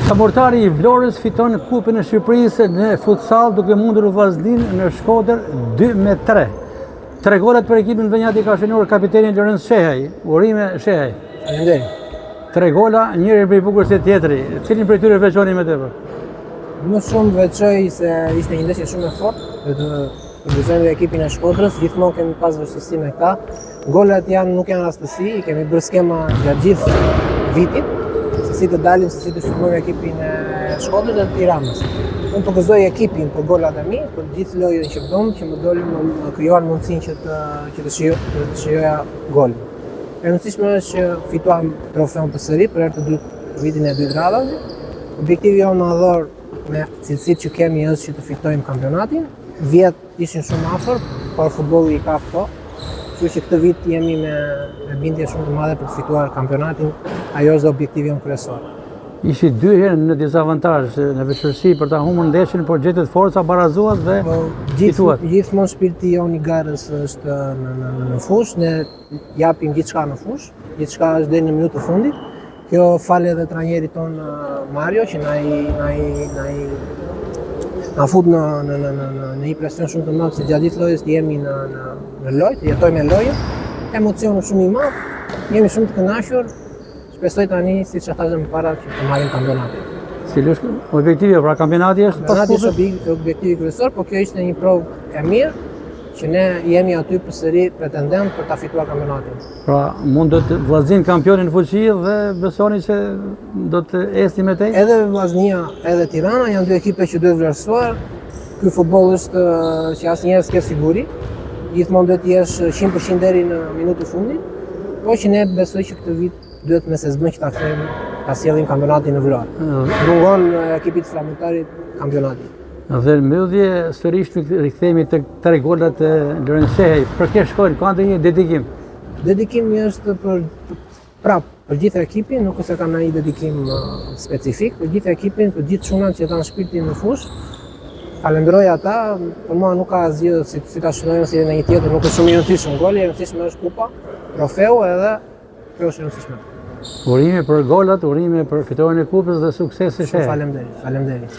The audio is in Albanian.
Kabortari i Vlorës fiton Kupën e Shqipërisë në futsal duke mundur Vllaznin në Shkodër 2-3. 3 golat për ekipin Venjati ka shënuar kapiteni Lorenz Shehaj. Urime Shehaj. Faleminderit. 3 gola, njëri prej bukur se tjetri. Cilin prej tyre veçoni më tepër? Më shumë veçoj se ishte një ndeshje shumë e fortë. Do të përgëzojmë ekipin e Shkodrës, gjithmonë kemi pas vështirësi me ta. Golat nuk janë rastësi, i kemi bërë skema gjatë gjithë vitit. Se si të dalim, se si të sulmojmë ekipin e Shkodrës dhe të Tiranës. Unë përgëzoj ekipin për golat e mi, për gjithë lojën që bëmë, që më dolin më krijuan mundësinë që të shijoja golin. E rëndësishme është që fituam trofeun përsëri për herë të dytë vitin e dytë radhave. Objektivi jonë madhor me cilësitë që kemi është që të fitojmë kampionatin. Vjet ishin shumë afër, por futbolli i ka këto. Kështu që këtë vit jemi me bindje shumë të madhe për të fituar kampionatin. Ajo është objektivi jonë kryesor. Ishi 2 herë në dizavantazh, në vështirësi për ta humbur ndeshjen, por gjetët forca, barazuat dhe fituat. Gjithmonë shpirti jonë i garës është në fushë, ne japim gjithçka në fushë, gjithçka është deri në minutën e fundit. Kjo fal edhe trajnerit ton Mario që na fut në një presion shumë të madh se gjatë gjithë lojës jemi në lojë, jetojmë në lojë. Emocion shumë i madh, jemi shumë të kënaqur. Shpresoj tani, siç thashëm më para, që të marrim kampionatin. Cili është objektivi pra kampionati është pas kupës? Kampionati është objektivi kryesor, por kjo ishte një provë e mirë që ne jemi aty përsëri pretendent për ta fituar kampionatin. Pra mund do të vllaznin kampionin në fuqi dhe besoni se do të ecni me tej? Edhe Vllaznia, edhe Tirana janë dy ekipe që duhet vlerësuar. Ky futboll është që asnjëherë s'ke siguri. Gjithmonë duhet të jesh 100% deri në minutën e fundit. Po që ne besoj që këtë vit duhet me sezon që ta kthejmë, ta sjellim kampionatin në Vlorë. Mungon ekipit flamurtarit kampionatit. Dhe në mbyllje sërish rikthehemi tek 3 golat e Lorenz Shehaj. Për kë shkojnë? Ka ndonjë dedikim? Dedikimi është për gjithë ekipin, nuk është se kam ndonjë dedikim specifik, për gjithë ekipin, për gjithë çunat që kanë shpirtin në fushë. Falenderoj ata, për mua nuk ka asgjë si ta shënojmë si në një tjetër, nuk është shumë i rëndësishëm goli, e rëndësishme është kupa, trofeu edhe kjo është e rëndësishme. Urime për golat, urime për fitoren e kupës dhe suksese Shehaj. Faleminderit.